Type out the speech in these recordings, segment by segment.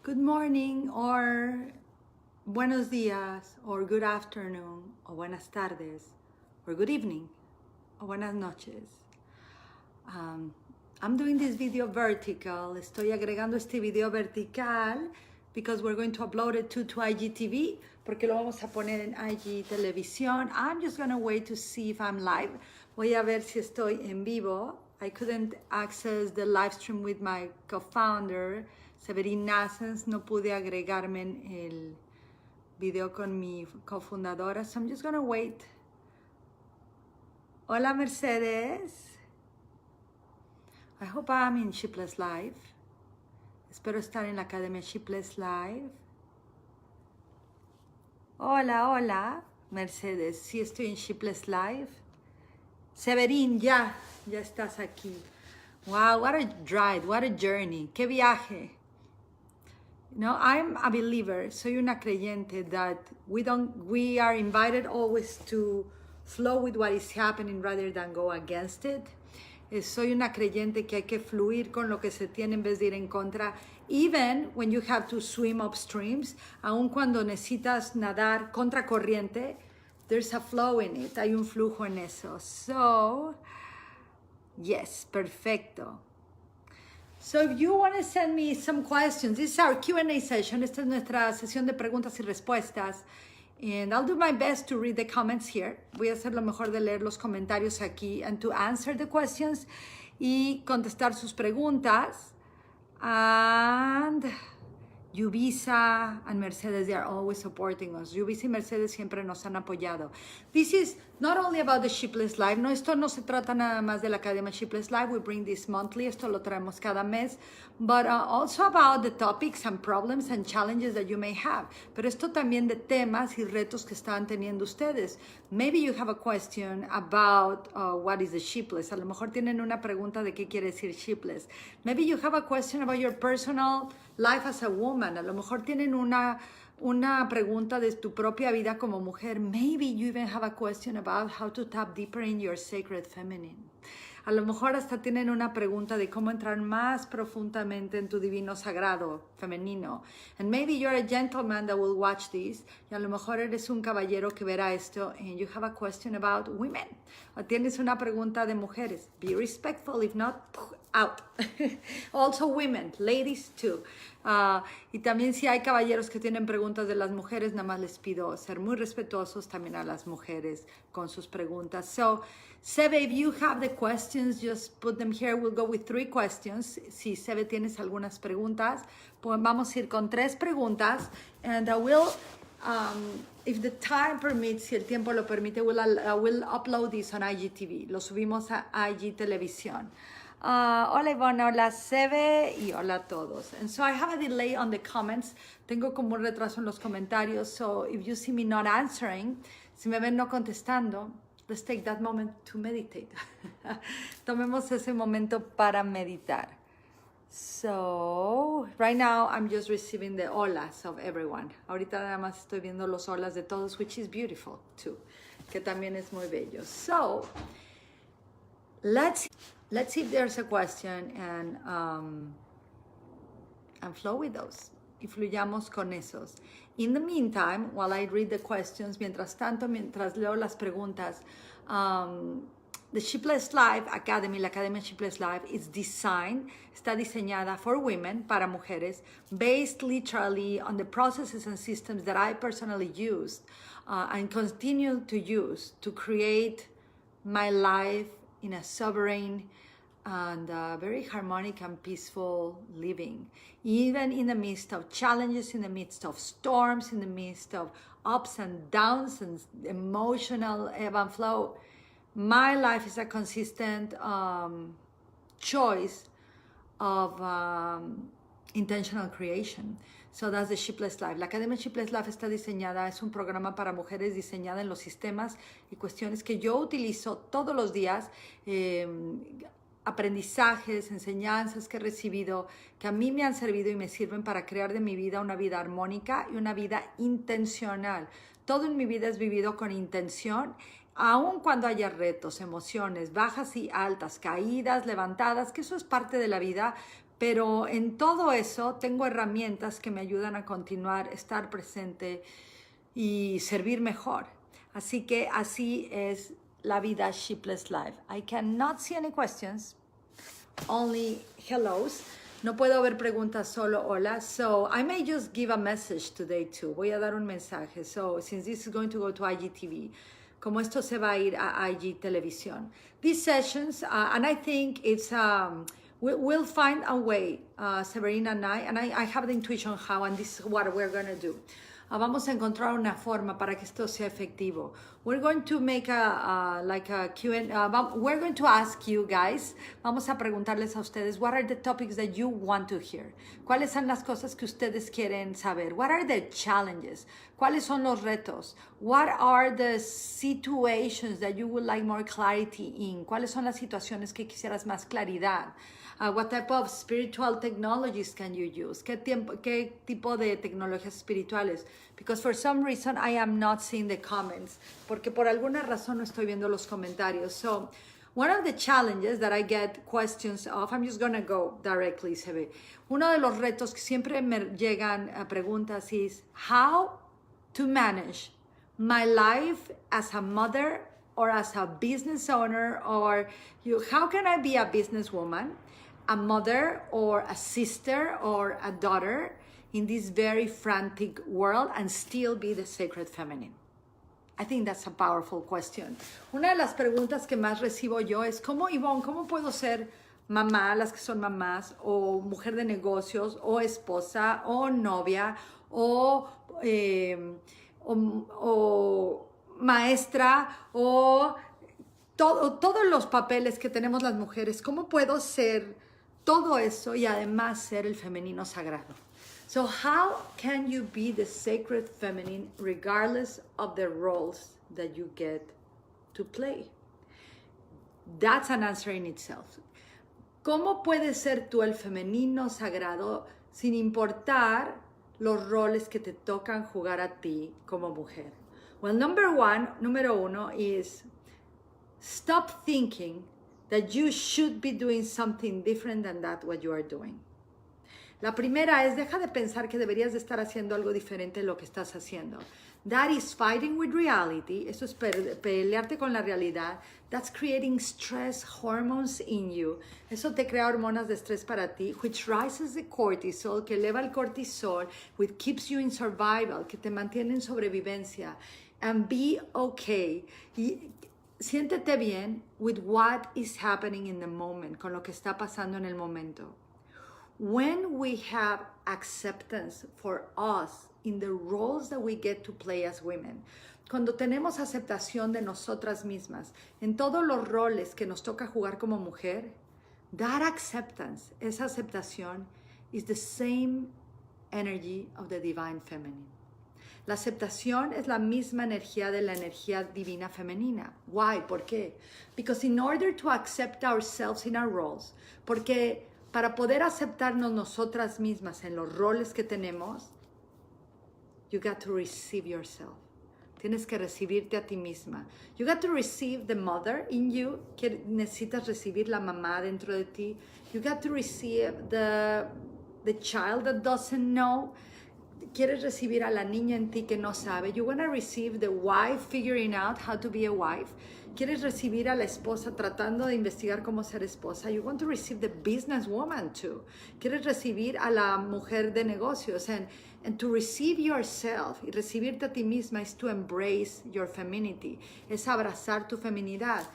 Good morning or buenos días or good afternoon or buenas tardes or good evening or buenas noches. I'm doing this video vertical. Estoy agregando este video vertical because we're going to upload it to IGTV porque lo vamos a poner en IG televisión. I'm just going to wait to see if I'm live. Voy a ver si estoy en vivo. I couldn't access the live stream with my co-founder, Severin Nassens. No pude agregarme en el video con mi cofundadora. So I'm just going to wait. Hola, Mercedes. I hope I'm in Sheepless Life. Espero estar en la Academia Sheepless Life. Hola, hola, Mercedes. Sí estoy en Sheepless Life. Severin, ya estás aquí. Wow, what a ride, what a journey. Qué viaje. You know, I'm a believer. Soy una creyente that we are invited always to flow with what is happening rather than go against it. Soy una creyente que hay que fluir con lo que se tiene en vez de ir en contra. Even when you have to swim upstreams, aun cuando necesitas nadar contra corriente, there's a flow in it. Hay un flujo en eso. So, yes, perfecto. So if you want to send me some questions, this is our Q&A session. Esta es nuestra sesión de preguntas y respuestas. And I'll do my best to read the comments here. Voy a hacer lo mejor de leer los comentarios aquí and to answer the questions y contestar sus preguntas. And Yubisa and Mercedes, they are always supporting us. Yubisa y Mercedes siempre nos han apoyado. This is not only about the Sheepless Life. No, esto no se trata nada más de la Academia Sheepless Life. We bring this monthly. Esto lo traemos cada mes. But also about the topics and problems and challenges that you may have. Pero esto también de temas y retos que están teniendo ustedes. Maybe you have a question about what is the Sheepless. A lo mejor tienen una pregunta de qué quiere decir Sheepless. Maybe you have a question about your personal life as a woman. A lo mejor tienen una pregunta de tu propia vida como mujer. Maybe you even have a question about how to tap deeper in your sacred feminine. A lo mejor hasta tienen una pregunta de cómo entrar más profundamente en tu divino sagrado femenino. And maybe you're a gentleman that will watch this. Y a lo mejor eres un caballero que verá esto and you have a question about women. O tienes una pregunta de mujeres. Be respectful, if not, out. Also women, ladies too. Y también si hay caballeros que tienen preguntas de las mujeres, nada más les pido ser muy respetuosos también a las mujeres con sus preguntas. So, Sebe, if you have the questions, just put them here. We'll go with 3 questions. Si Sebe tienes algunas preguntas, pues vamos a ir con 3 preguntas. And I will, if the time permits, si el tiempo lo permite, I will upload this on IGTV. Lo subimos a IG Televisión. Hola Ivonne, hola Sebe y hola a todos. And so I have a delay on the comments. Tengo como un retraso en los comentarios. So if you see me not answering, si me ven no contestando, let's take that moment to meditate. Tomemos ese momento para meditar. So right now I'm just receiving the holas of everyone. Ahorita nada más estoy viendo los holas de todos, which is beautiful too, que también es muy bello. So let's see if there's a question and flow with those. Y fluyamos con esos. In the meantime, while I read the questions, mientras tanto, mientras leo las preguntas, the Sheepless Life Academy, la Academia Sheepless Life, is designed, está diseñada for women, para mujeres, based literally on the processes and systems that I personally used and continue to use to create my life in a sovereign and very harmonic and peaceful living. Even in the midst of challenges, in the midst of storms, in the midst of ups and downs and emotional ebb and flow, my life is a consistent choice of intentional creation. So that's the Sheepless Life. La Academia Sheepless Life está diseñada, es un programa para mujeres diseñada en los sistemas y cuestiones que yo utilizo todos los días, aprendizajes, enseñanzas que he recibido, que a mí me han servido y me sirven para crear de mi vida una vida armónica y una vida intencional. Todo en mi vida es vivido con intención, aun cuando haya retos, emociones, bajas y altas, caídas, levantadas, que eso es parte de la vida, pero en todo eso tengo herramientas que me ayudan a continuar, estar presente y servir mejor. Así que así es la vida Sheepless Life. I cannot see any questions, only hellos. No puedo ver preguntas, solo hola. So I may just give a message today too. Voy a dar un mensaje. So since this is going to go to IGTV, como esto se va a ir a IG Televisión. These sessions, and I think it's, we'll find a way, Severina and I have the intuition how, and this is what we're going to do. Vamos a encontrar una forma para que esto sea efectivo. We're going to make like a Q&A. We're going to ask you guys, vamos a preguntarles a ustedes, what are the topics that you want to hear? ¿Cuáles son las cosas que ustedes quieren saber? What are the challenges? ¿Cuáles son los retos? What are the situations that you would like more clarity in? ¿Cuáles son las situaciones que quisieras más claridad? What type of spiritual technologies can you use? ¿Qué tipo de tecnologías espirituales? Because for some reason I am not seeing the comments. Porque por alguna razón no estoy viendo los comentarios. So one of the challenges that I get questions of, I'm just going to go directly, se ve. Uno de los retos que siempre me llegan a preguntas is how to manage my life as a mother or as a business owner, or how can I be a businesswoman, a mother or a sister or a daughter in this very frantic world and still be the sacred feminine? I think that's a powerful question. Una de las preguntas que más recibo yo es, Ivonne, ¿cómo puedo ser mamá, las que son mamás, o mujer de negocios, o esposa, o novia, o maestra, o todos los papeles que tenemos las mujeres? ¿Cómo puedo ser todo eso y además ser el femenino sagrado? So how can you be the sacred feminine regardless of the roles that you get to play? That's an answer in itself. ¿Cómo puedes ser tú el femenino sagrado sin importar los roles que te tocan jugar a ti como mujer? Well, número uno is stop thinking that you should be doing something different than that what you are doing. La primera es, deja de pensar que deberías de estar haciendo algo diferente de lo que estás haciendo. That is fighting with reality. Eso es pelearte con la realidad. That's creating stress hormones in you. Eso te crea hormonas de estrés para ti, which rises the cortisol, que eleva el cortisol, which keeps you in survival, que te mantiene en sobrevivencia. And be okay. Y siéntete bien with what is happening in the moment, con lo que está pasando en el momento. When we have acceptance for us in the roles that we get to play as women, cuando tenemos aceptación de nosotras mismas en todos los roles que nos toca jugar como mujer, that acceptance, esa aceptación, is the same energy of the divine feminine. La aceptación es la misma energía de la energía divina femenina. Why? ¿Por qué? Because in order to accept ourselves in our roles, porque para poder aceptarnos nosotras mismas en los roles que tenemos, you got to receive yourself. Tienes que recibirte a ti misma. You got to receive the mother in you, que necesitas recibir la mamá dentro de ti. You got to receive the child that doesn't know. Quieres recibir a la niña en ti que no sabe. You want to receive the wife figuring out how to be a wife. Quieres recibir a la esposa tratando de investigar cómo ser esposa. You want to receive the businesswoman too. Quieres recibir a la mujer de negocios. And to receive yourself, y recibirte a ti misma, is to embrace your femininity. Es abrazar tu feminidad.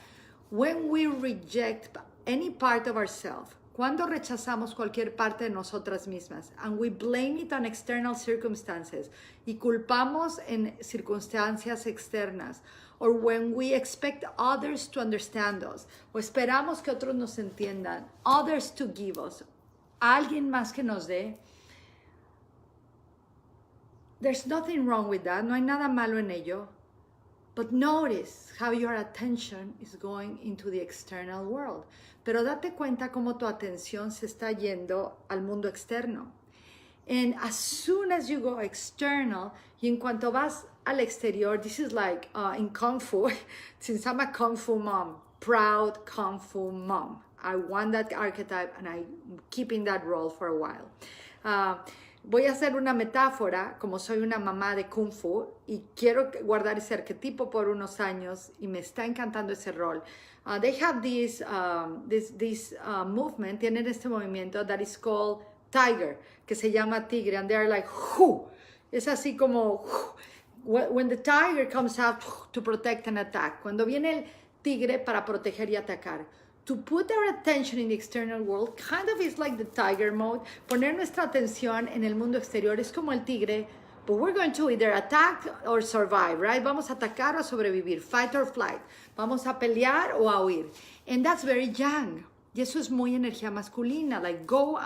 When we reject any part of ourselves, cuando rechazamos cualquier parte de nosotras mismas, and we blame it on external circumstances, y culpamos en circunstancias externas, or when we expect others to understand us, o esperamos que otros nos entiendan, others to give us, alguien más que nos dé, there's nothing wrong with that, no hay nada malo en ello, but notice how your attention is going into the external world. Pero date cuenta cómo tu atención se está yendo al mundo externo. And as soon as you go external, y en cuanto vas al exterior, this is like in Kung Fu, since I'm a Kung Fu mom, proud Kung Fu mom. I want that archetype and I'm keeping that role for a while. Voy a hacer una metáfora, como soy una mamá de Kung Fu y quiero guardar ese arquetipo por unos años y me está encantando ese rol. They have this movement, tienen este movimiento that is called tiger, que se llama tigre, and they're like, ¡hu! Es así como, when the tiger comes out to protect and attack, cuando viene el tigre para proteger y atacar. To put our attention in the external world kind of is like the tiger mode. Poner nuestra atención en el mundo exterior es como el tigre, but we're going to either attack or survive, right? Vamos a atacar o sobrevivir, fight or flight. Vamos a pelear o a huir. And that's very yang. Y eso es muy energía masculina, like go,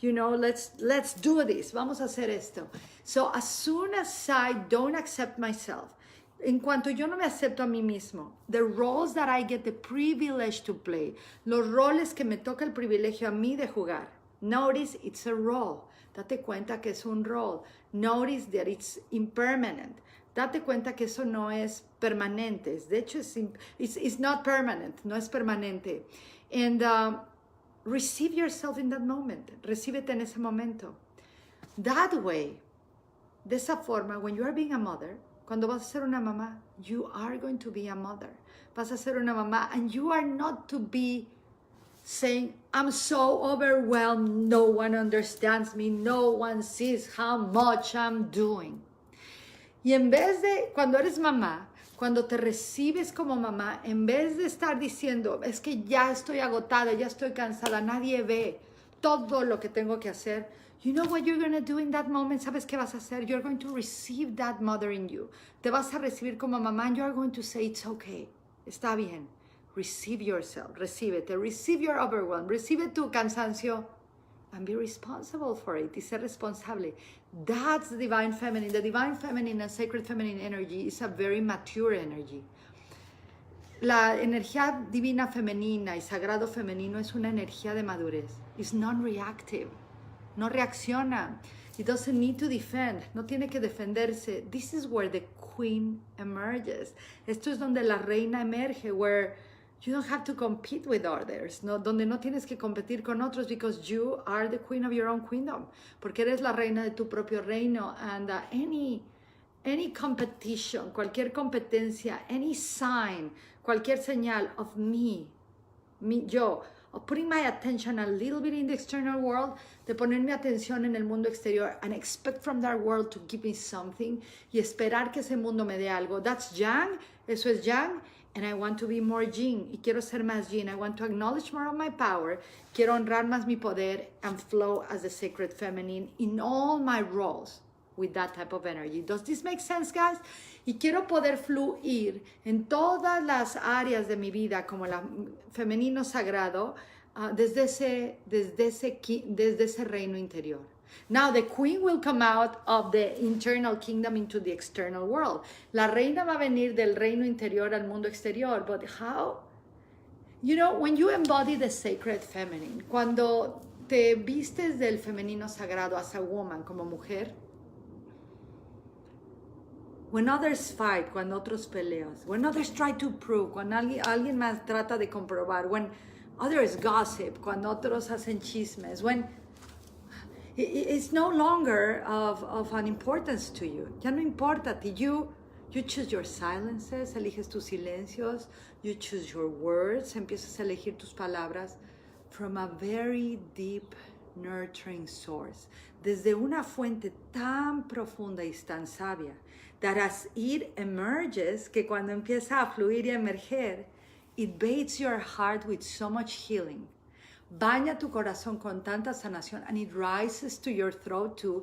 let's do this. Vamos a hacer esto. So as soon as I don't accept myself, en cuanto yo no me acepto a mí mismo, the roles that I get the privilege to play, los roles que me toca el privilegio a mí de jugar, notice it's a role. Date cuenta que es un rol. Notice that it's impermanent. Date cuenta que eso no es permanente. De hecho, it's not permanent, no es permanente. And receive yourself in that moment. Recíbete en ese momento. That way, de esa forma, when you are being a mother, cuando vas a ser una mamá, you are going to be a mother. Vas a ser una mamá, and you are not to be saying, I'm so overwhelmed, no one understands me, no one sees how much I'm doing. Y en vez de, cuando eres mamá, cuando te recibes como mamá, en vez de estar diciendo, es que ya estoy agotada, ya estoy cansada, nadie ve todo lo que tengo que hacer, you know what you're going to do in that moment? ¿Sabes qué vas a hacer? You're going to receive that mother in you. Te vas a recibir como mamá and you're going to say, it's okay. Está bien. Receive yourself. Recíbete. Receive your overwhelm. Recibe tu cansancio and be responsible for it. Y ser responsable. That's the divine feminine. The divine feminine and sacred feminine energy is a very mature energy. La energía divina femenina y sagrado femenino es una energía de madurez. It's non-reactive. No reacciona. It doesn't need to defend. No tiene que defenderse. This is where the queen emerges. Esto es donde la reina emerge, where you don't have to compete with others, ¿no? Donde no tienes que competir con otros, because you are the queen of your own kingdom. Porque eres la reina de tu propio reino. And any competition, cualquier competencia, any sign, cualquier señal of me, yo, of putting my attention a little bit in the external world, de poner mi atención en el mundo exterior and expect from that world to give me something, y esperar que ese mundo me dé algo. That's yang, eso es yang, and I want to be more yin, y quiero ser más yin. I want to acknowledge more of my power, quiero honrar más mi poder and flow as the sacred feminine in all my roles with that type of energy. Does this make sense, guys? Y quiero poder fluir en todas las áreas de mi vida como la femenino sagrado desde ese reino interior. Now the queen will come out of the internal kingdom into the external world. La reina va a venir del reino interior al mundo exterior. But how? You know, when you embody the sacred feminine, cuando te vistes del femenino sagrado as a woman, como mujer, when others fight, cuando otros pelean, when others try to prove, cuando alguien más trata de comprobar, when others gossip, cuando otros hacen chismes, when it's no longer of an importance to you. Ya no importa a ti. You choose your silences, eliges tus silencios, you choose your words, empiezas a elegir tus palabras from a very deep, nurturing source. Desde una fuente tan profunda y tan sabia, that as it emerges, que cuando empieza a fluir y a emerger, it bathes your heart with so much healing. Baña tu corazón con tanta sanación, and it rises to your throat too.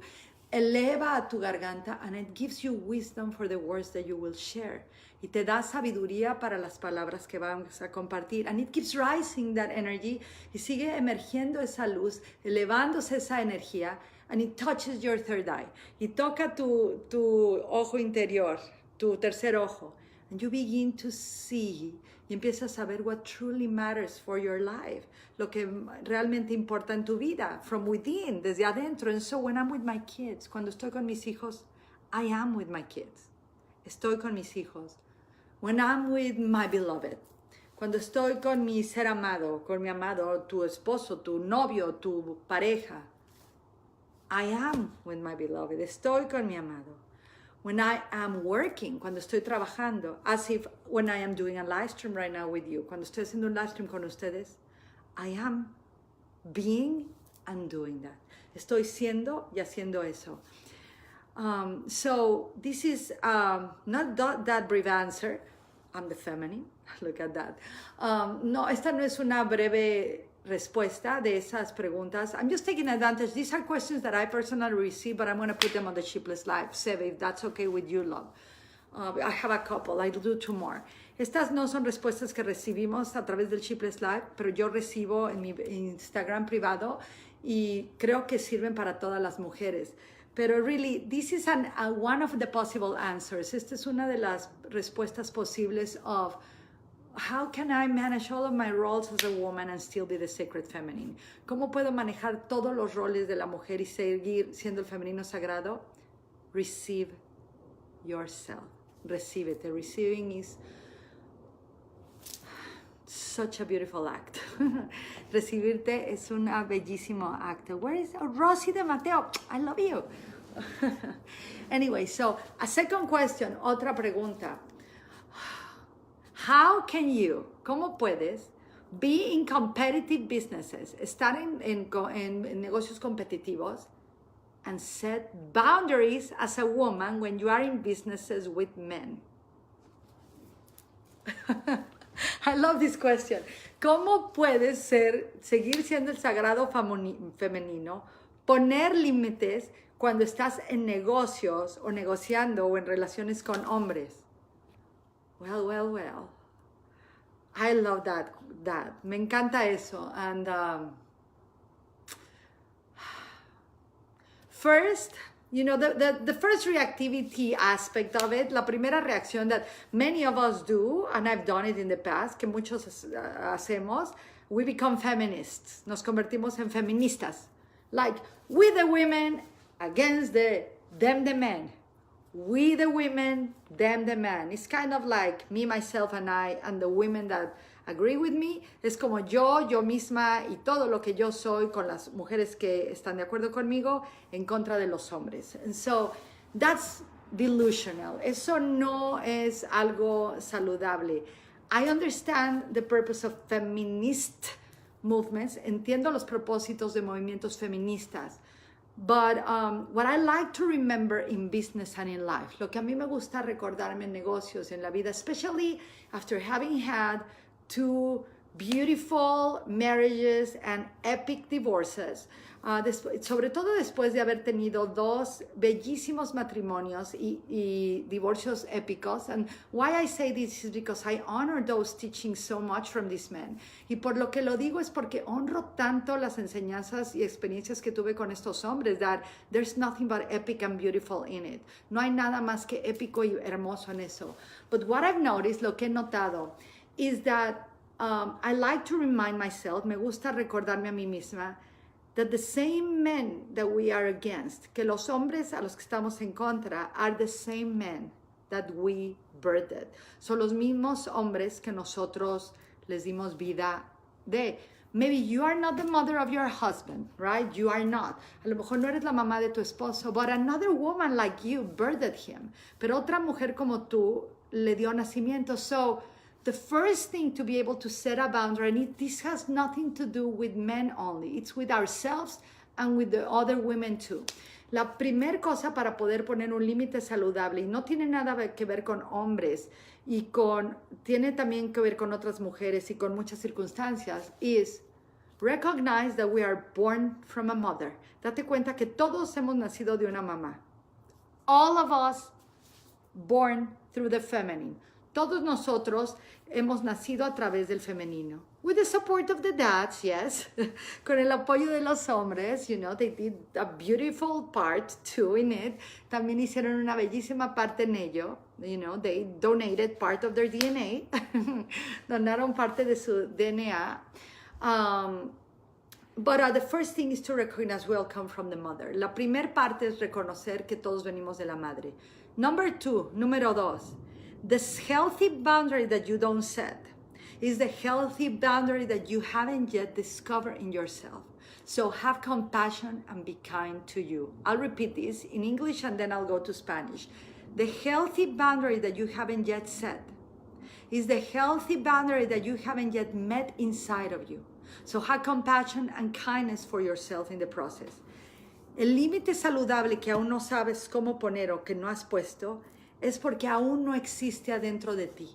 Eleva a tu garganta, and it gives you wisdom for the words that you will share. Y te da sabiduría para las palabras que vamos a compartir. And it keeps rising that energy. Y sigue emergiendo esa luz, elevándose esa energía. And it touches your third eye. Y toca tu ojo interior, tu tercer ojo. And you begin to see, y empiezas a ver what truly matters for your life. Lo que realmente importa en tu vida, from within, desde adentro. And so when I'm with my kids, cuando estoy con mis hijos, I am with my kids. Estoy con mis hijos. When I'm with my beloved, cuando estoy con mi ser amado, con mi amado, tu esposo, tu novio, tu pareja. I am with my beloved. Estoy con mi amado. When I am working, cuando estoy trabajando, as if when I am doing a live stream right now with you, cuando estoy haciendo un live stream con ustedes, I am being and doing that. Estoy siendo y haciendo eso. So this is not that brief answer. I'm the feminine. Look at that. No, esta no es una breve respuesta de esas preguntas. I'm just taking advantage. These are questions that I personally receive, but I'm going to put them on the Sheepless Life. Seve, if that's okay with you, love. I have a couple. I'll do 2 more. Estas no son respuestas que recibimos a través del Sheepless Life, pero yo recibo en mi Instagram privado y creo que sirven para todas las mujeres. Pero really, this is one of the possible answers. Esta es una de las respuestas posibles of how can I manage all of my roles as a woman and still be the sacred feminine? ¿Cómo puedo manejar todos los roles de la mujer y seguir siendo el femenino sagrado? Receive yourself. Recíbete. Receiving is such a beautiful act. Recibirte es un bellísimo acto. Where is Rosy de Mateo? I love you. Anyway, so a second question, otra pregunta. How can you, cómo puedes, be in competitive businesses, estar en negocios competitivos, and set boundaries as a woman when you are in businesses with men? I love this question. ¿Cómo puedes seguir siendo el sagrado femenino, poner límites cuando estás en negocios o negociando o en relaciones con hombres? Well. I love that. Me encanta eso. And first, you know, the first reactivity aspect of it, la primera reacción that many of us do, and I've done it in the past, que muchos hacemos, we become feminists. Nos convertimos en feministas. Like, we the women against them the men. We the women, them the men. It's kind of like me, myself, and I, and the women that agree with me. Es como yo misma y todo lo que yo soy con las mujeres que están de acuerdo conmigo en contra de los hombres. And so that's delusional. Eso no es algo saludable. I understand the purpose of feminist movements. Entiendo los propósitos de movimientos feministas. But what I like to remember in business and in life, lo que a mí me gusta recordarme en negocios, en la vida, especially after having had 2 beautiful marriages and epic divorces, sobre todo después de haber tenido 2 bellísimos matrimonios y divorcios épicos. And why I say this is because I honor those teachings so much from these men. Y por lo que lo digo es porque honro tanto las enseñanzas y experiencias que tuve con estos hombres, that there's nothing but epic and beautiful in it. No hay nada más que épico y hermoso en eso. But what I've noticed, lo que he notado, is that I like to remind myself, me gusta recordarme a mí misma, that the same men that we are against, que los hombres a los que estamos en contra, are the same men that we birthed. Son los mismos hombres que nosotros les dimos vida de. Maybe you are not the mother of your husband, right? You are not. A lo mejor no eres la mamá de tu esposo, but another woman like you birthed him. Pero otra mujer como tú le dio nacimiento. So the first thing to be able to set a boundary, and this has nothing to do with men only, it's with ourselves and with the other women too. La primer cosa para poder poner un límite saludable, y no tiene nada que ver con hombres, tiene también que ver con otras mujeres y con muchas circunstancias, is recognize that we are born from a mother. Date cuenta que todos hemos nacido de una mamá. All of us born through the feminine. Todos nosotros hemos nacido a través del femenino. With the support of the dads, yes. Con el apoyo de los hombres, you know, they did a beautiful part too in it. También hicieron una bellísima parte en ello. You know, they donated part of their DNA. Donaron parte de su DNA. But the first thing is to recognize we all come from the mother. La primer parte es reconocer que todos venimos de la madre. Número 2, this healthy boundary that you don't set. It's the healthy boundary that you haven't yet discovered in yourself. So have compassion and be kind to you. I'll repeat this in English and then I'll go to Spanish. The healthy boundary that you haven't yet set is the healthy boundary that you haven't yet met inside of you. So have compassion and kindness for yourself in the process. El límite saludable que aún no sabes cómo poner o que no has puesto es porque aún no existe adentro de ti.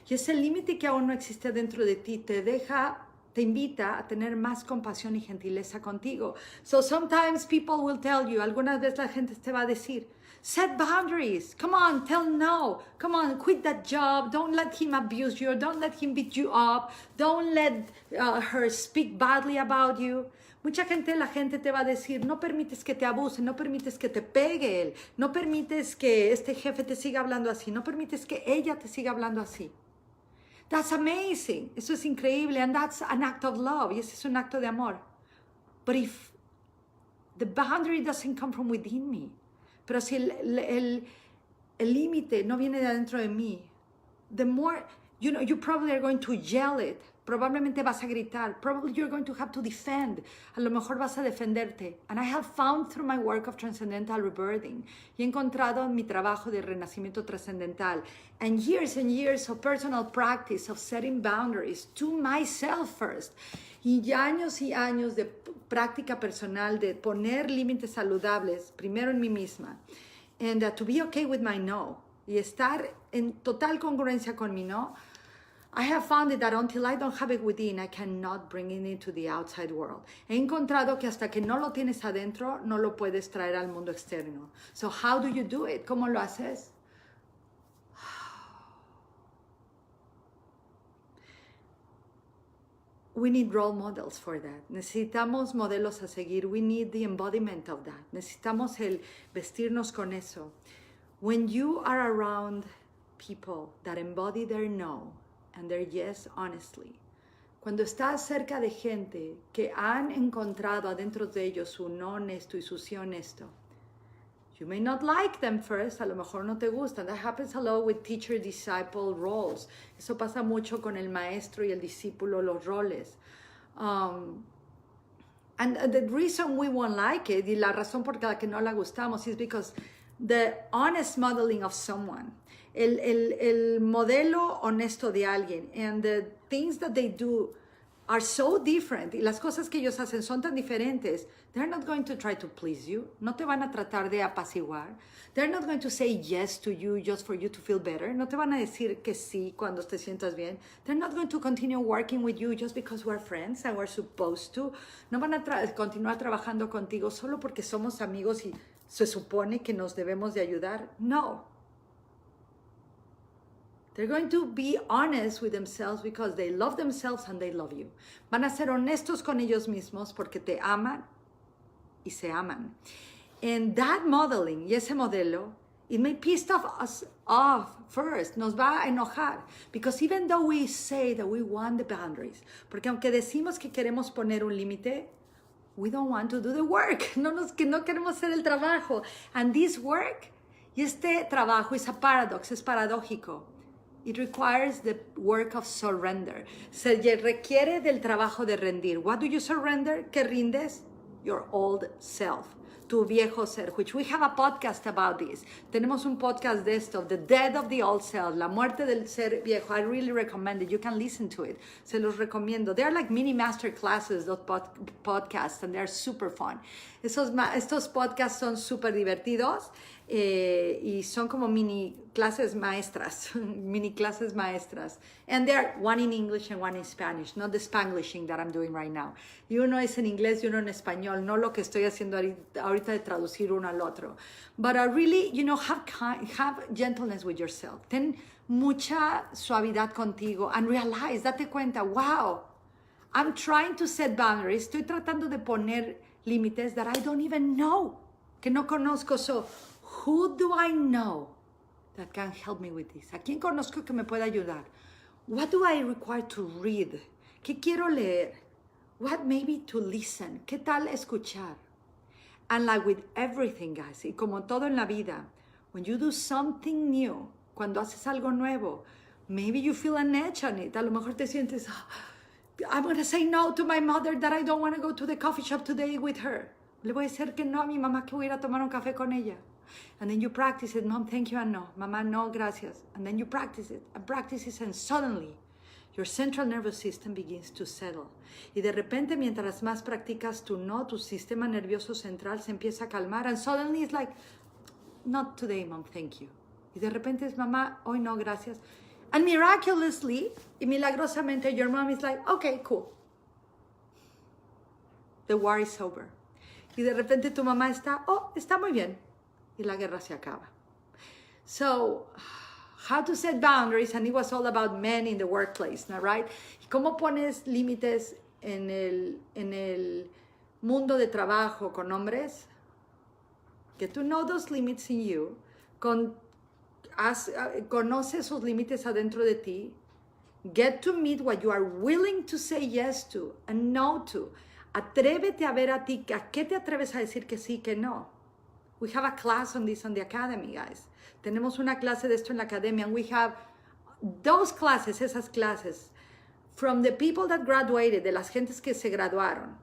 Y ese límite que aún no existe adentro de ti te invita a tener más compasión y gentileza contigo. So sometimes people will tell you, algunas veces la gente te va a decir, set boundaries. Come on, tell no. Come on, quit that job. Don't let him abuse you. Don't let him beat you up. Don't let her speak badly about you. Mucha gente, la gente te va a decir, no permites que te abuse, no permites que te pegue él, no permites que este jefe te siga hablando así, no permites que ella te siga hablando así. That's amazing. Eso es increíble. And that's an act of love. Y ese es un acto de amor. But if the boundary doesn't come from within me, pero si el límite no viene de adentro de mí, the more, you probably are going to yell it. Probablemente vas a gritar. Probably you're going to have to defend. A lo mejor vas a defenderte. And I have found through my work of transcendental rebirthing, y he encontrado en mi trabajo de renacimiento trascendental, and years of personal practice of setting boundaries to myself first, y años de práctica personal de poner límites saludables primero en mí misma, and to be okay with my no, y estar en total congruencia con mi no. I have found that until I don't have it within, I cannot bring it into the outside world. He encontrado que hasta que no lo tienes adentro, no lo puedes traer al mundo externo. So how do you do it? ¿Cómo lo haces? We need role models for that. Necesitamos modelos a seguir. We need the embodiment of that. Necesitamos el vestirnos con eso. When you are around people that embody their no and their yes honestly, cuando estás cerca de gente que han encontrado adentro de ellos su no honesto y su sí honesto, you may not like them first, a lo mejor no te gustan. That happens a lot with teacher-disciple roles. Eso pasa mucho con el maestro y el discípulo, los roles. And the reason we won't like it, y la razón por la que no la gustamos, is because the honest modeling of someone, el modelo honesto de alguien, and the things that they do are so different, y las cosas que ellos hacen son tan diferentes. They're not going to try to please you. No te van a tratar de apaciguar. They're not going to say yes to you just for you to feel better. No te van a decir que sí cuando te sientas bien. They're not going to continue working with you just because we're friends and we're supposed to. No van a continuar trabajando contigo solo porque somos amigos y se supone que nos debemos de ayudar. No. They're going to be honest with themselves because they love themselves and they love you. Van a ser honestos con ellos mismos porque te aman y se aman. And that modeling, y ese modelo, it may piss us off first. Nos va a enojar. Because even though we say that we want the boundaries, porque aunque decimos que queremos poner un límite, we don't want to do the work. Que no queremos hacer el trabajo. And this work, y este trabajo es a paradox, es paradójico. It requires the work of surrender. Se requiere del trabajo de rendir. What do you surrender? ¿Qué rindes? Your old self. Tu viejo ser, which we have a podcast about this. Tenemos un podcast de esto, the death of the old self, la muerte del ser viejo. I really recommend it. You can listen to it. Se los recomiendo. They're like mini master classes, those podcasts, and they're super fun. Estos podcasts son super divertidos. Y son como mini clases maestras, and they're one in English and one in Spanish, not the Spanglishing that I'm doing right now. Y uno es en inglés y uno en español, no lo que estoy haciendo ahorita de traducir uno al otro. But really, have gentleness with yourself. Ten mucha suavidad contigo and realize, date cuenta, wow, I'm trying to set boundaries, estoy tratando de poner límites that I don't even know, que no conozco. So, who do I know that can help me with this? ¿A quién conozco que me pueda ayudar? What do I require to read? ¿Qué quiero leer? What maybe to listen? ¿Qué tal escuchar? And like with everything, guys, y como todo en la vida, when you do something new, cuando haces algo nuevo, Maybe you feel an edge on it. A lo mejor te sientes, I'm going to say no to my mother that I don't want to go to the coffee shop today with her. Le voy a decir que no a mi mamá, que voy a ir a tomar un café con ella. And then you practice it. Mom, thank you, and no. Mamá, no, gracias. And then you practice it and practice it, and suddenly your central nervous system begins to settle. Y de repente, mientras más practicas tu no, tu sistema nervioso central se empieza a calmar. And suddenly it's like, not today, Mom, thank you. Y de repente es, mamá, hoy no, gracias. And miraculously, y milagrosamente, your mom is like, okay, cool. The war is over. Y de repente tu mamá está muy bien. Y la guerra se acaba. So, how to set boundaries, and it was all about men in the workplace, ¿no? Right? ¿Y cómo pones límites en el mundo de trabajo con hombres? Get to know those limits in you. Conoce esos límites adentro de ti. Get to meet what you are willing to say yes to and no to. Atrévete a ver a ti, ¿a qué te atreves a decir que sí, que no? We have a class on this on the Academy, guys. Tenemos una clase de esto en la Academia, and we have those classes, esas clases, from the people that graduated, de las gentes que se graduaron.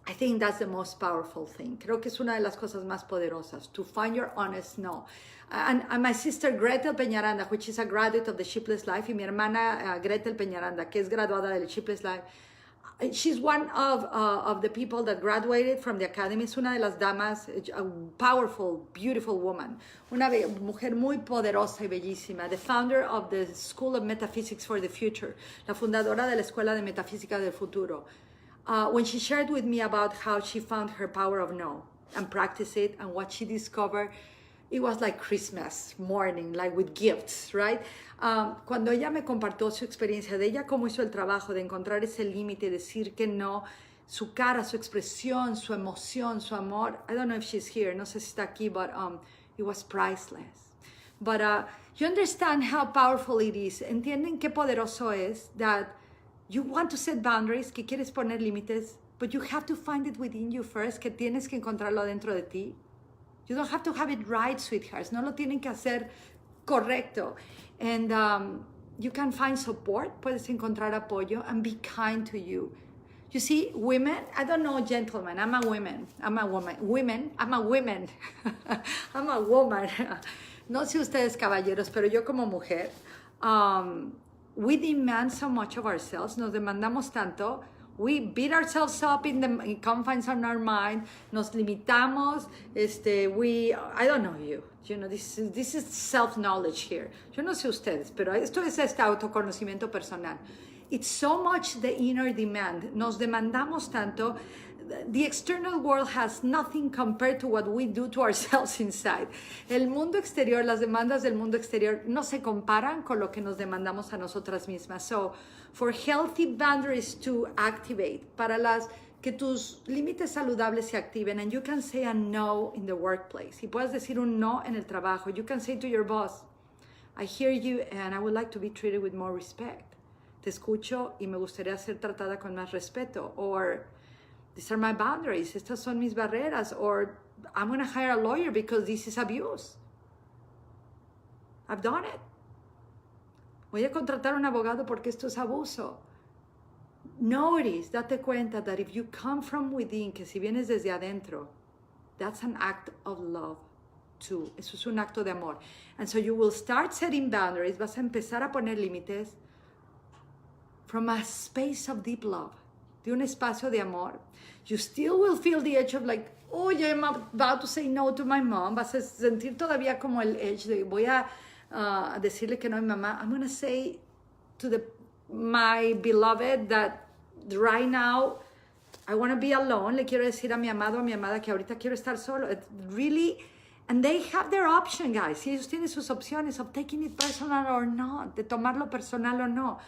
I think that's the most powerful thing. Creo que es una de las cosas más poderosas, to find your honest no. And my sister Gretel Peñaranda, which is a graduate of the Sheepless Life, y mi hermana Gretel Peñaranda, que es graduada del Sheepless Life, she's one of the people that graduated from the Academy. Es una de las damas, a powerful, beautiful woman. Una mujer muy poderosa y bellísima. The founder of the School of Metaphysics for the Future. La fundadora de la Escuela de Metafísica del Futuro. When she shared with me about how she found her power of no and practiced it and what she discovered, it was like Christmas morning, like with gifts, right? Cuando ella me compartió su experiencia de ella, cómo hizo el trabajo de encontrar ese límite, decir que no, su cara, su expresión, su emoción, su amor. I don't know if she's here, no sé si está aquí, but it was priceless. But you understand how powerful it is. ¿Entienden qué poderoso es? That you want to set boundaries, que quieres poner límites, but you have to find it within you first, que tienes que encontrarlo dentro de ti. You don't have to have it right, sweethearts. No lo tienen que hacer correcto. And you can find support. Puedes encontrar apoyo and be kind to you. You see, women, I don't know, gentlemen, I'm a woman. Women, I'm a woman. I'm a woman. No sé ustedes, caballeros, pero yo como mujer, we demand so much of ourselves. Nos demandamos tanto. We beat ourselves up in the confines of our mind. Nos limitamos. I don't know you. You know, this is self-knowledge here. Yo no sé ustedes, pero esto es autoconocimiento personal. It's so much the inner demand. Nos demandamos tanto. The external world has nothing compared to what we do to ourselves inside. El mundo exterior, las demandas del mundo exterior no se comparan con lo que nos demandamos a nosotras mismas. So, for healthy boundaries to activate, para que tus límites saludables se activen, and you can say a no in the workplace. Y puedes decir un no en el trabajo. You can say to your boss, I hear you and I would like to be treated with more respect. Te escucho y me gustaría ser tratada con más respeto. Or, these are my boundaries. Estas son mis barreras. Or, I'm going to hire a lawyer because this is abuse. I've done it. Voy a contratar un abogado porque esto es abuso. Notice, date cuenta that if you come from within, que si vienes desde adentro, that's an act of love too. Eso es un acto de amor. And so you will start setting boundaries. Vas a empezar a poner límites from a space of deep love. De un espacio de amor. You still will feel the edge of like, oh, I'm about to say no to my mom. Vas a sentir todavía como el edge de voy a decirle que no a mi mamá. I'm going to say to my beloved that right now I want to be alone. Le quiero decir a mi amado, a mi amada que ahorita quiero estar solo. It really, and they have their option, guys. Y ellos tienen sus opciones of taking it personal or not, de tomarlo personal o no.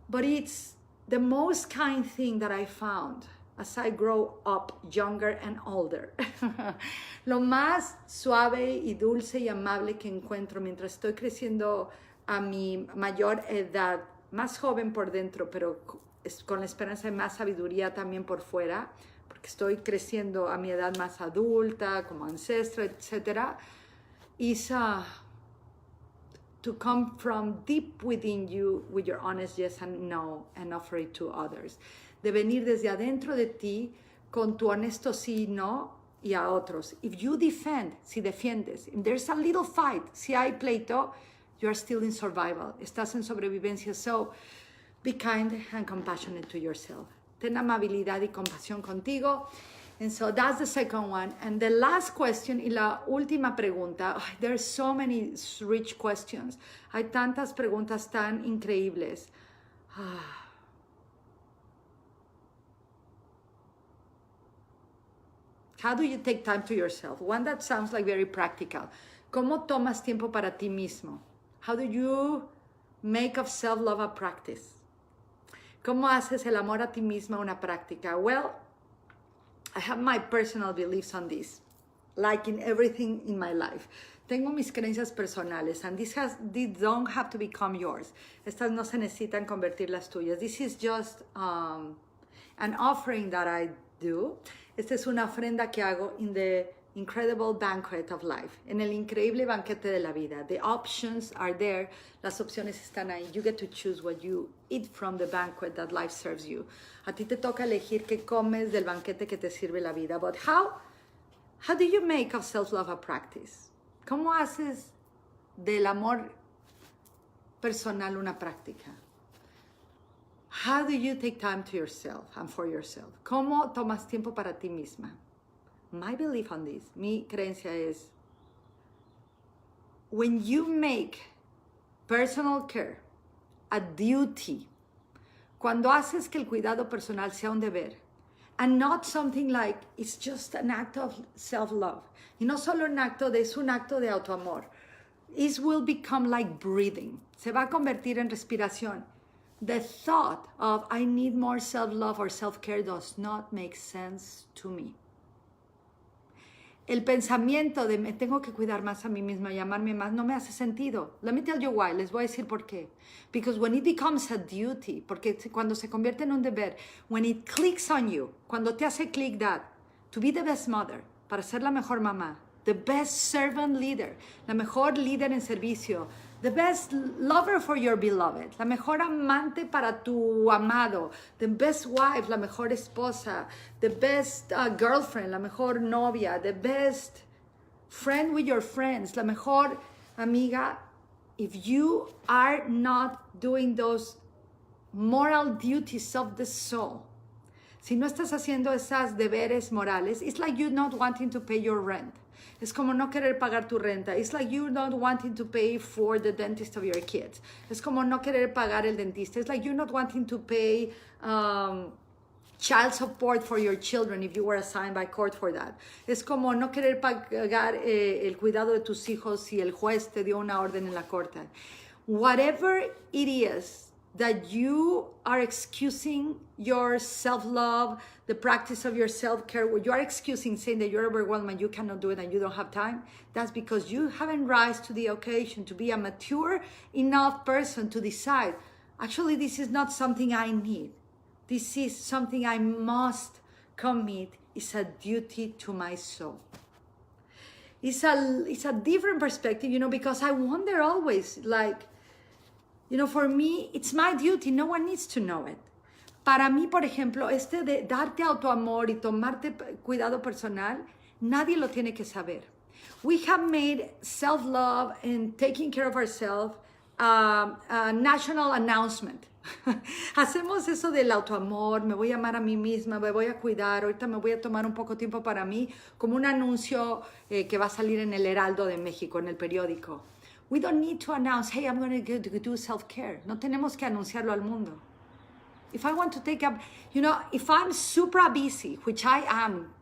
But it's the most kind thing that I found as I grow up younger and older. Lo más suave y dulce y amable que encuentro mientras estoy creciendo a mi mayor edad, más joven por dentro, pero con la esperanza de más sabiduría también por fuera, porque estoy creciendo a mi edad más adulta, como ancestra, etc. Is to come from deep within you with your honest yes and no and offer it to others. De venir desde adentro de ti con tu honesto sí y no y a otros. If you defend, si defiendes, if there's a little fight, si hay pleito, you are still in survival. Estás en sobrevivencia. So be kind and compassionate to yourself. Ten amabilidad y compasión contigo. And so that's the second one. And the last question y la última pregunta. Oh, there's so many rich questions. Hay tantas preguntas tan increíbles. How do you take time to yourself? One that sounds like very practical. ¿Cómo tomas tiempo para ti mismo? How do you make of self-love a practice? ¿Cómo haces el amor a ti misma una práctica? Well, I have my personal beliefs on this, like in everything in my life. Tengo mis creencias personales, and these don't have to become yours. Estas no se necesitan convertir las tuyas. This is just an offering that I do. Esta es una ofrenda que hago in the incredible banquet of life, en el increíble banquete de la vida. The options are there. Las opciones están ahí. You get to choose what you eat from the banquet that life serves you. A ti te toca elegir qué comes del banquete que te sirve la vida. But how do you make of self-love a practice? ¿Cómo haces del amor personal una práctica? How do you take time to yourself and for yourself? ¿Cómo tomas tiempo para ti misma? My belief on this, mi creencia es, when you make personal care a duty, cuando haces que el cuidado personal sea un deber, and not something like it's just an act of self-love, y no solo es un acto de autoamor, it will become like breathing, se va a convertir en respiración. The thought of I need more self-love or self-care does not make sense to me. El pensamiento de me tengo que cuidar más a mí misma y amarme más no me hace sentido. Let me tell you why. Les voy a decir por qué. Because when it becomes a duty, porque cuando se convierte en un deber, when it clicks on you, cuando te hace click that, to be the best mother, para ser la mejor mamá, the best servant leader, la mejor líder en servicio, the best lover for your beloved, la mejor amante para tu amado, the best wife, la mejor esposa, the best girlfriend, la mejor novia, the best friend with your friends, la mejor amiga. If you are not doing those moral duties of the soul, si no estás haciendo esas deberes morales, it's like you not wanting to pay your rent. Es como no querer pagar tu renta. It's like you not wanting to pay for the dentist of your kids. Es como no querer pagar el dentista. It's like you not wanting to pay child support for your children if you were assigned by court for that. Es como no querer pagar el cuidado de tus hijos si el juez te dio una orden en la corte. Whatever it is that you are excusing your self-love, the practice of your self-care, where you are excusing, saying that you're overwhelmed and you cannot do it and you don't have time, that's because you haven't risen to the occasion to be a mature enough person to decide, actually, this is not something I need. This is something I must commit. It's a duty to my soul. It's a different perspective, because I wonder always, for me, it's my duty. No one needs to know it. Para mí, por ejemplo, de darte autoamor y tomarte cuidado personal, nadie lo tiene que saber. We have made self-love and taking care of ourselves a national announcement. Hacemos eso del autoamor, me voy a amar a mí misma, me voy a cuidar, ahorita me voy a tomar un poco tiempo para mí, como un anuncio que va a salir en el Heraldo de México, en el periódico. We don't need to announce, hey, I'm going to do self-care. No tenemos que anunciarlo al mundo. If I want to take up, if I'm super busy, which I am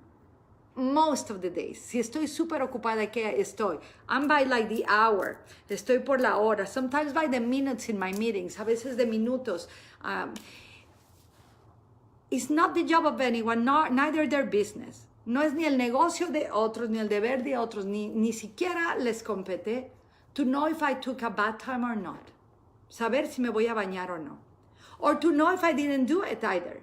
most of the days, si estoy súper ocupada, que estoy, I'm by the hour, estoy por la hora, sometimes by the minutes in my meetings, a veces de minutos. It's not the job of anyone, neither their business. No es ni el negocio de otros, ni el deber de otros, ni siquiera les compete to know if I took a bad time or not. Saber si me voy a bañar o no. Or to know if I didn't do it either.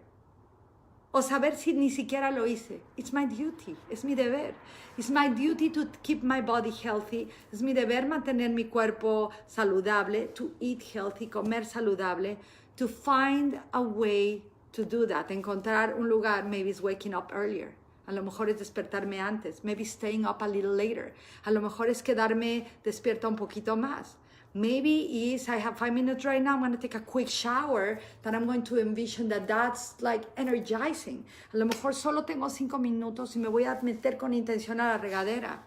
O saber si ni siquiera lo hice. It's my duty. Es mi deber. It's my duty to keep my body healthy. Es mi deber mantener mi cuerpo saludable, to eat healthy, comer saludable, to find a way to do that. Encontrar un lugar, maybe it's waking up earlier. A lo mejor es despertarme antes. Maybe staying up a little later. A lo mejor es quedarme despierta un poquito más. Maybe is I have 5 minutes right now, I'm going to take a quick shower, that I'm going to envision that's like energizing. A lo mejor solo tengo 5 minutos y me voy a meter con intención a la regadera.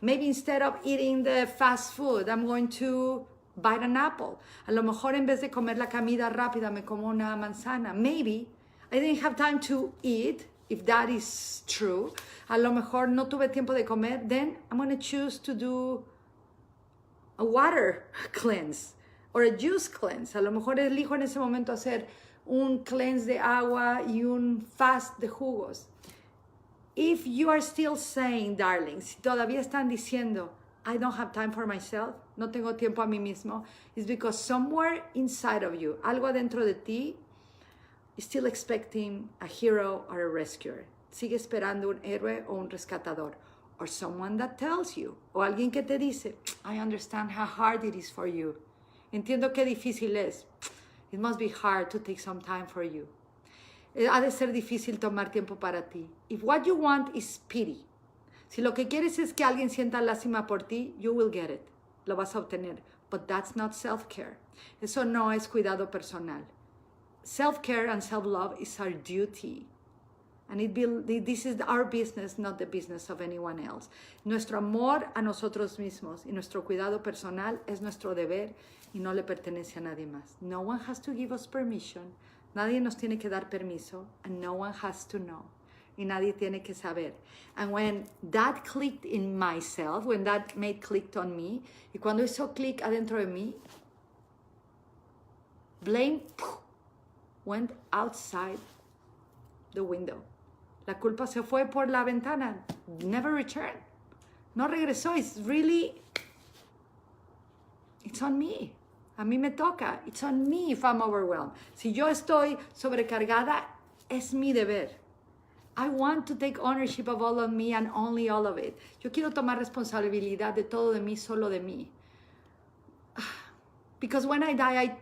Maybe instead of eating the fast food, I'm going to bite an apple. A lo mejor en vez de comer la comida rápida, me como una manzana. Maybe I didn't have time to eat, if that is true. A lo mejor no tuve tiempo de comer, then I'm going to choose to do a water cleanse or a juice cleanse. A lo mejor elijo en ese momento hacer un cleanse de agua y un fast de jugos. If you are still saying, darling, si todavía están diciendo, I don't have time for myself, no tengo tiempo a mí mismo, it's because somewhere inside of you, algo adentro de ti, is still expecting a hero or a rescuer. Sigue esperando un héroe o un rescatador. Or someone that tells you, o alguien que te dice, I understand how hard it is for you. Entiendo qué difícil es. It must be hard to take some time for you. Ha de ser difícil tomar tiempo para ti. If what you want is pity, si lo que quieres es que alguien sienta lástima por ti, you will get it. Lo vas a obtener. But that's not self-care. Eso no es cuidado personal. Self-care and self-love is our duty. And this is our business, not the business of anyone else. Nuestro amor a nosotros mismos y nuestro cuidado personal es nuestro deber y no le pertenece a nadie más. No one has to give us permission. Nadie nos tiene que dar permiso. And no one has to know. Y nadie tiene que saber. And when that clicked in myself, when that made clicked on me, y cuando hizo click adentro de mí, blame went outside the window. La culpa se fue por la ventana. Never returned. No regresó. It's on me. A mí me toca. It's on me if I'm overwhelmed. Si yo estoy sobrecargada, es mi deber. I want to take ownership of all of me and only all of it. Yo quiero tomar responsabilidad de todo de mí, solo de mí. Because when I die, I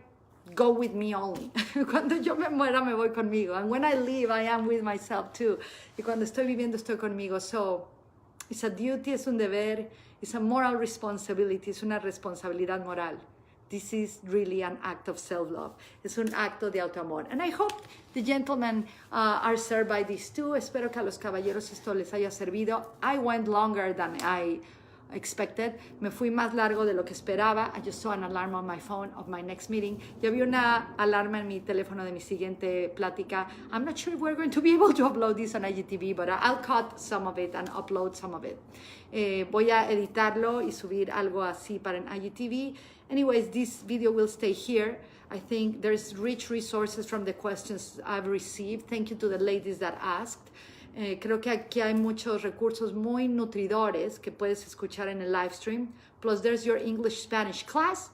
go with me only. Cuando yo me muera, me voy conmigo. And when I live, I am with myself too. Y cuando estoy viviendo, estoy conmigo. So, it's a duty, es un deber, it's a moral responsibility, es una responsabilidad moral. This is really an act of self-love. Es un acto de autoamor. And I hope the gentlemen are served by this too. Espero que a los caballeros esto les haya servido. I went longer than I expected. Me fui más largo de lo que esperaba. I just saw an alarm on my phone of my next meeting. Ya vi una alarma en mi teléfono de mi siguiente plática. I'm not sure if we're going to be able to upload this on IGTV, but I'll cut some of it and upload some of it. Voy a editarlo y subir algo así para en IGTV. Anyways, this video will stay here. I think there's rich resources from the questions I've received. Thank you to the ladies that asked. Creo que aquí hay muchos recursos muy nutridores que puedes escuchar en el live stream. Plus, there's your English-Spanish class,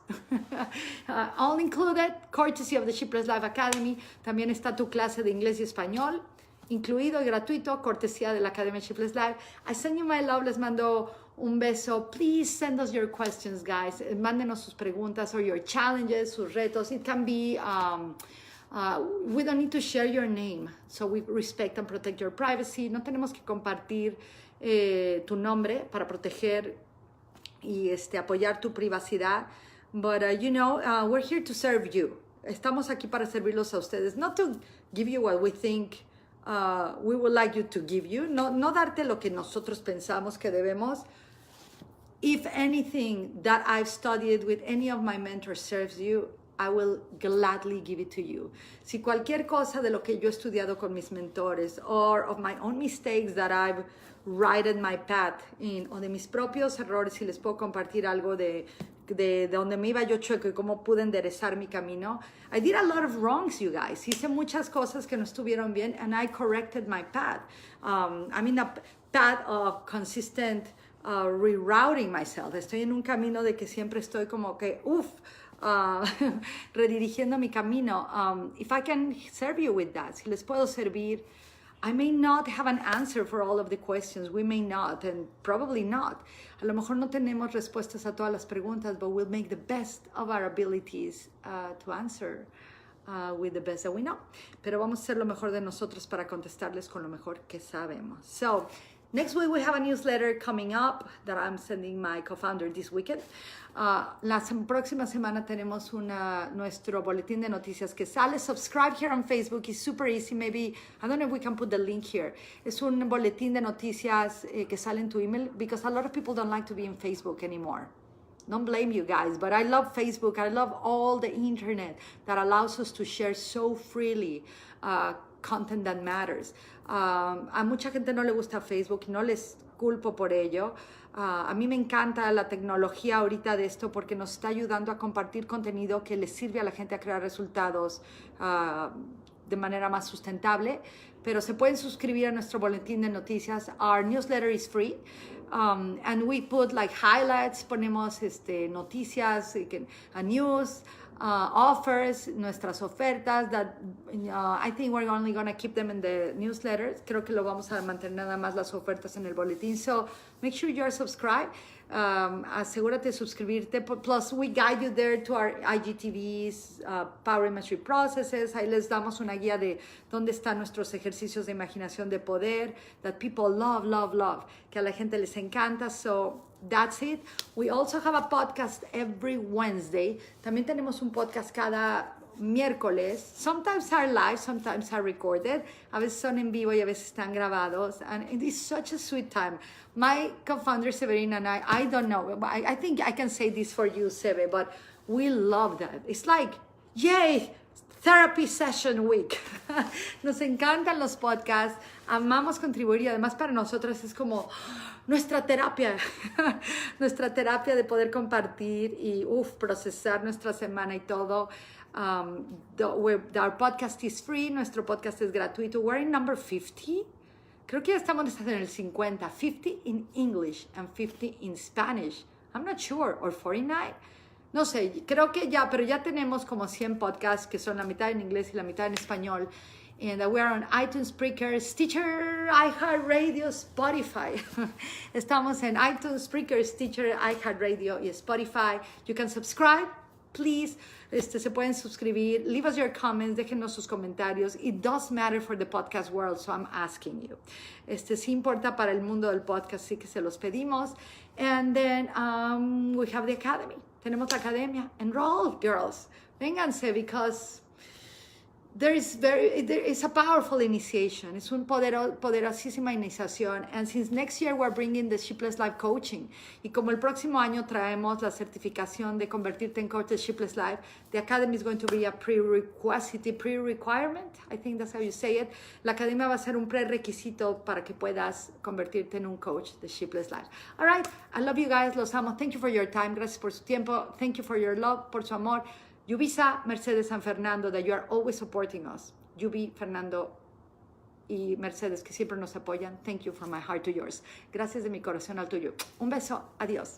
all included, courtesy of the Sheepless Life Academy. También está tu clase de inglés y español, incluido y gratuito, cortesía de la Academia Sheepless Life. I send you my love, les mando un beso. Please send us your questions, guys. Mándenos sus preguntas or your challenges, sus retos. It can be... we don't need to share your name, so we respect and protect your privacy. No tenemos que compartir tu nombre para proteger y apoyar tu privacidad. But we're here to serve you. Estamos aquí para servirlos a ustedes. Not to give you what we think we would like you to give you. No darte lo que nosotros pensamos que debemos. If anything that I've studied with any of my mentors serves you, I will gladly give it to you. Si cualquier cosa de lo que yo he estudiado con mis mentores, or of my own mistakes that I've righted my path in, o de mis propios errores, si les puedo compartir algo de donde me iba yo chueco y cómo pude enderezar mi camino. I did a lot of wrongs, you guys. Hice muchas cosas que no estuvieron bien, and I corrected my path. I'm in a path of consistent rerouting myself. Estoy en un camino de que siempre estoy como que, redirigiendo mi camino. If I can serve you with that, si les puedo servir, I may not have an answer for all of the questions. We may not, and probably not. A lo mejor no tenemos respuestas a todas las preguntas, but we'll make the best of our abilities to answer with the best that we know. Pero vamos a hacer lo mejor de nosotros para contestarles con lo mejor que sabemos. So, next week we have a newsletter coming up that I'm sending my co-founder this weekend. La próxima semana tenemos nuestro boletín de noticias que sale. Subscribe here on Facebook. It's super easy. Maybe, I don't know if we can put the link here. Es un boletín de noticias que sale en tu email because a lot of people don't like to be in Facebook anymore. Don't blame you guys, but I love Facebook. I love all the internet that allows us to share so freely content that matters. A mucha gente no le gusta Facebook, no les culpo por ello. A mí me encanta la tecnología ahorita de esto porque nos está ayudando a compartir contenido que les sirve a la gente a crear resultados de manera más sustentable. Pero se pueden suscribir a nuestro boletín de noticias. Our newsletter is free. And we put like highlights, ponemos noticias, news, offers, nuestras ofertas that I think we're only going to keep them in the newsletters. Creo que lo vamos a mantener nada más las ofertas en el boletín. So make sure you're subscribed. Asegúrate de suscribirte. Plus, we guide you there to our IGTVs, Power Imagery Processes. Ahí les damos una guía de dónde están nuestros ejercicios de imaginación de poder that people love, love, love, que a la gente les encanta. So that's it. We also have a podcast every Wednesday. También tenemos un podcast cada miércoles. Sometimes are live, sometimes are recorded. A veces son en vivo y a veces están grabados. And it is such a sweet time. My co-founder Severina and I don't know. I think I can say this for you, Seve, but we love that. It's like, yay, therapy session week. Nos encantan los podcasts. Amamos contribuir y además para nosotras es como nuestra terapia. Nuestra terapia de poder compartir y procesar nuestra semana y todo. Our podcast is free, nuestro podcast es gratuito. We're in number 50. Creo que ya estamos en el 50. 50 in English and 50 in Spanish. I'm not sure. Or 49. No sé, creo que ya, pero ya tenemos como 100 podcasts que son la mitad en inglés y la mitad en español. And we are on iTunes, Spreaker, Stitcher, iHeartRadio, Spotify. Estamos en iTunes, Spreaker, Stitcher, iHeartRadio y Spotify. You can subscribe, please. Se pueden suscribir. Leave us your comments. Déjenos sus comentarios. It does matter for the podcast world, so I'm asking you. Sí importa para el mundo del podcast, sí que se los pedimos. And then we have the Academy. Tenemos la Academia. Enroll, girls. Vénganse, because there is a powerful initiation. Es un poderosísima iniciación. And since next year we're bringing the Sheepless Life coaching. Y como el próximo año traemos la certificación de convertirte en coach de Sheepless Life, the Academy is going to be a pre-requirement. I think that's how you say it. La Academia va a ser un prerequisito para que puedas convertirte en un coach de Sheepless Life. All right. I love you guys. Los amo. Thank you for your time. Gracias por su tiempo. Thank you for your love, por su amor. Yubisa, Mercedes, San Fernando, that you are always supporting us. Yubi, Fernando y Mercedes, que siempre nos apoyan. Thank you from my heart to yours. Gracias de mi corazón al tuyo. Un beso. Adiós.